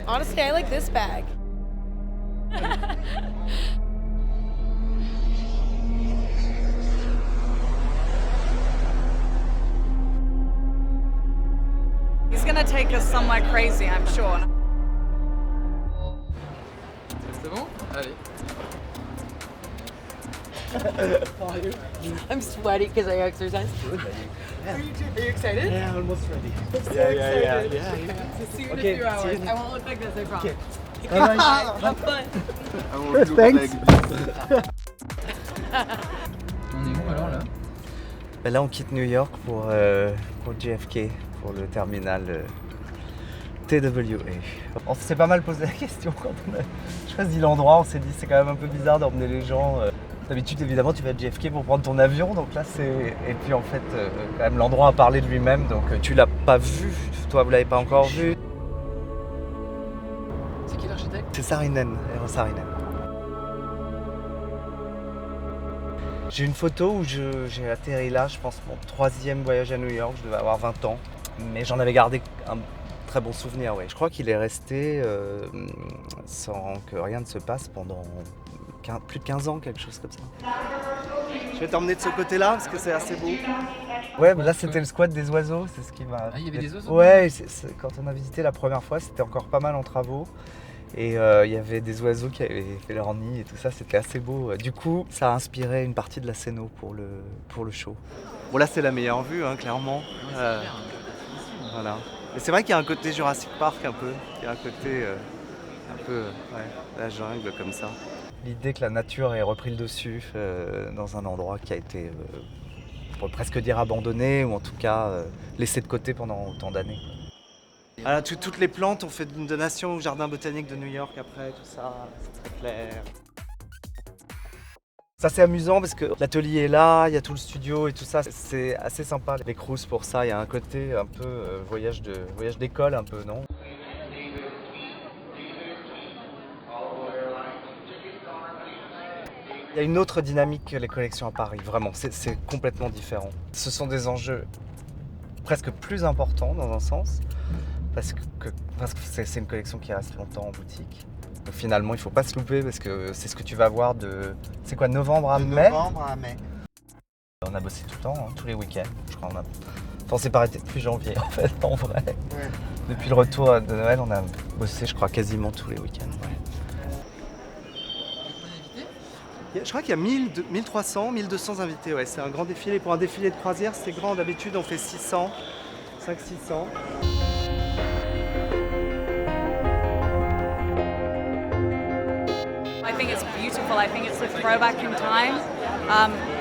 Honestly, I like this bag. He's gonna take us somewhere crazy, I'm sure. C'est bon? Allez. I'm sweaty because I exercise. Are you excited? Yeah, almost ready. I'm so excited. Yeah. See you in Okay, a few hours. see you. I won't look like this, I promise. Okay. Bye bye. Have fun. Thanks. On est où alors là? Ben là, on quitte New York pour JFK, pour le terminal TWA. On s'est pas mal posé la question quand on a choisi l'endroit. On s'est dit c'est quand même un peu bizarre d'emmener les gens. D'habitude, évidemment, tu vas à JFK pour prendre ton avion. Donc là, c'est. Et puis en fait, quand même, l'endroit a parlé de lui-même. Donc tu l'as pas vu. Toi, vous l'avez pas encore vu. C'est qui l'architecte? C'est Saarinen, Eero Saarinen. J'ai une photo où j'ai atterri là, je pense, mon 3e voyage à New York, je devais avoir 20 ans. Mais j'en avais gardé un très bon souvenir, ouais. Je crois qu'il est resté sans que rien ne se passe pendant plus de 15 ans, quelque chose comme ça. Je vais t'emmener de ce côté-là, parce que c'est assez beau. Ouais, mais là c'était le squat des oiseaux, c'est ce qui m'a... Ah, il y avait des oiseaux? Ouais, quand on a visité la première fois, c'était encore pas mal en travaux. Et il y avait des oiseaux qui avaient fait leur nid et tout ça, c'était assez beau. Du coup, ça a inspiré une partie de la scéno pour le show. Bon là c'est la meilleure vue, hein, clairement. Voilà. Mais c'est vrai qu'il y a un côté Jurassic Park un peu. Il y a un côté un peu la jungle comme ça. L'idée que la nature ait repris le dessus dans un endroit qui a été, on pourrait presque dire abandonné ou en tout cas laissé de côté pendant autant d'années. Alors, toutes les plantes ont fait une donation au jardin botanique de New York après, tout ça, c'est très clair. Ça c'est amusant parce que l'atelier est là, il y a tout le studio et tout ça, c'est assez sympa les Crous pour ça, il y a un côté un peu voyage d'école un peu, non? Il y a une autre dynamique que les collections à Paris, vraiment, c'est complètement différent. Ce sont des enjeux presque plus importants dans un sens, parce que c'est une collection qui reste longtemps en boutique. Donc finalement, il ne faut pas se louper parce que c'est ce que tu vas voir de... C'est quoi, novembre à mai? Novembre à mai. On a bossé tout le temps, hein, tous les week-ends, je crois. Enfin, on s'est pas arrêté depuis janvier, en fait, en vrai. Ouais. Depuis le retour de Noël, on a bossé, je crois, quasiment tous les week-ends. Ouais. Je crois qu'il y a 1300, 1200 invités, ouais. C'est un grand défilé. Pour un défilé de croisière, c'est grand. D'habitude, on fait 600, 500-600. I think it's beautiful. I think it's a throwback in time.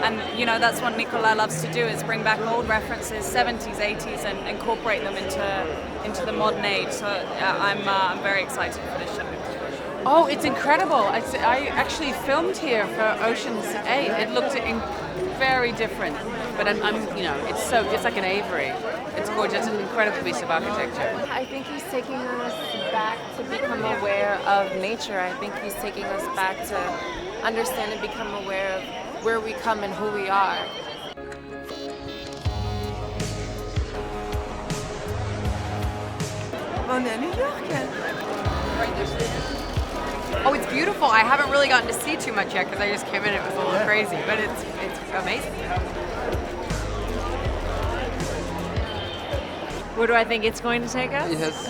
And you know, that's what Nicola loves to do, is bring back old references, 70s, 80s, and incorporate them into the modern age. So I'm very excited for this show. Oh, it's incredible. I actually filmed here for Ocean's 8. It looked very different, but I'm you know, it's like an Avery. It's gorgeous. It's an incredible piece of architecture. I think he's taking us back to become aware of nature. I think he's taking us back to understand and become aware of where we come and who we are. On est à New York. Oh, it's beautiful. I haven't really gotten to see too much yet because I just came in. It was a little crazy, but it's amazing. Where do I think it's going to take us? Yes.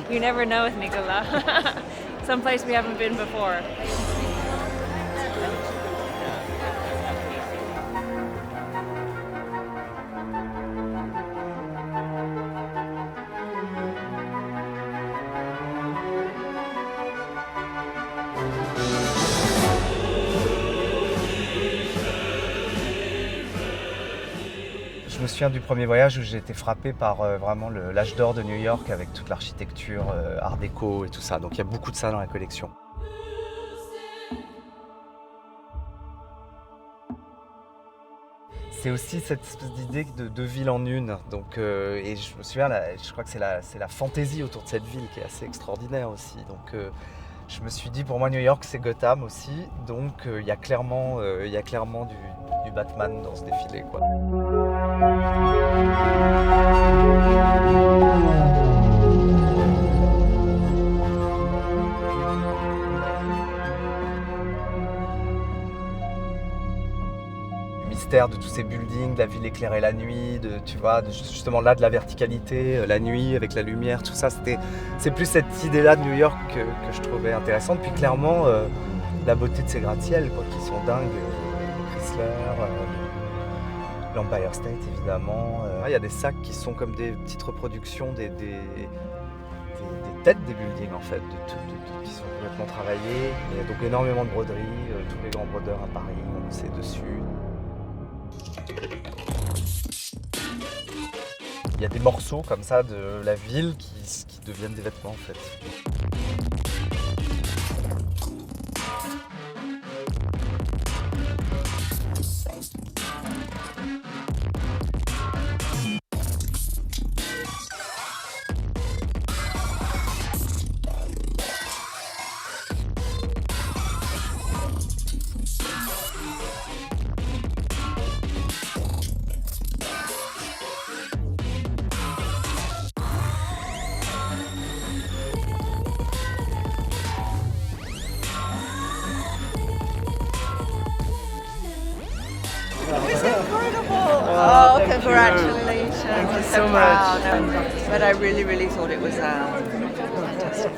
You never know with Nicola. Someplace we haven't been before. Je me souviens du premier voyage où j'ai été frappé par vraiment l'âge d'or de New York avec toute l'architecture art déco et tout ça. Donc il y a beaucoup de ça dans la collection. C'est aussi cette espèce d'idée de ville en une. Donc, et je me souviens, je crois que c'est la fantaisie autour de cette ville qui est assez extraordinaire aussi. Donc je me suis dit, pour moi New York c'est Gotham aussi. Donc il y a clairement du Batman dans ce défilé, quoi. mystère de tous ces buildings, de la ville éclairée la nuit, tu vois, justement là de la verticalité, la nuit avec la lumière, tout ça. C'est plus cette idée-là de New York que je trouvais intéressante. Puis clairement, la beauté de ces gratte-ciels, quoi, qui sont dingues. Chrysler, l'Empire State évidemment. Il y a des sacs qui sont comme des petites reproductions des têtes des buildings en fait, qui sont complètement travaillées. Il y a donc énormément de broderies, tous les grands brodeurs à Paris ont bossé dessus. Il y a des morceaux comme ça de la ville qui deviennent des vêtements en fait. Oh, congratulations. I'm so proud. But I really, really thought it was fantastic.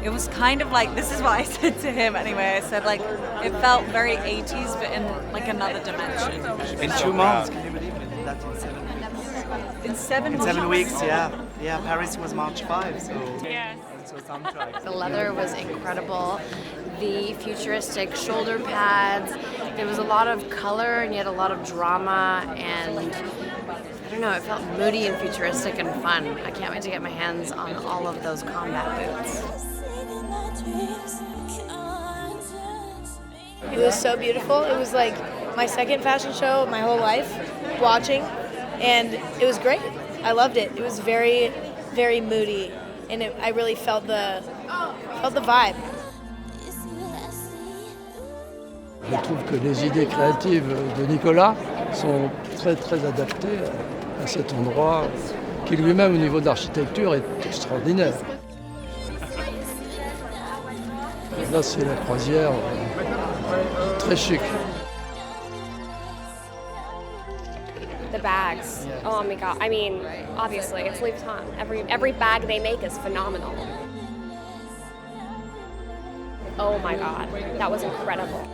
It was kind of like, this is what I said to him anyway. I said like, it felt very 80s, but in like another dimension. In 2 months, can you believe it? That's in 7 weeks. In 7 weeks? 7 weeks, yeah. Yeah, Paris was March 5, so. Yes. So soundtrack. The leather was incredible. The futuristic shoulder pads. There was a lot of color and yet a lot of drama, and I don't know, it felt moody and futuristic and fun. I can't wait to get my hands on all of those combat boots. It was so beautiful. It was like my second fashion show of my whole life, watching, and it was great. I loved it. It was very, very moody, and I really felt the vibe. Je trouve que les idées créatives de Nicolas sont très très adaptées à cet endroit qui lui-même au niveau de l'architecture est extraordinaire. Là c'est la croisière très chic. The bags. Oh my god. I mean, obviously, it's Louis Vuitton. Every bag they make is phenomenal. Oh my god. That was incredible.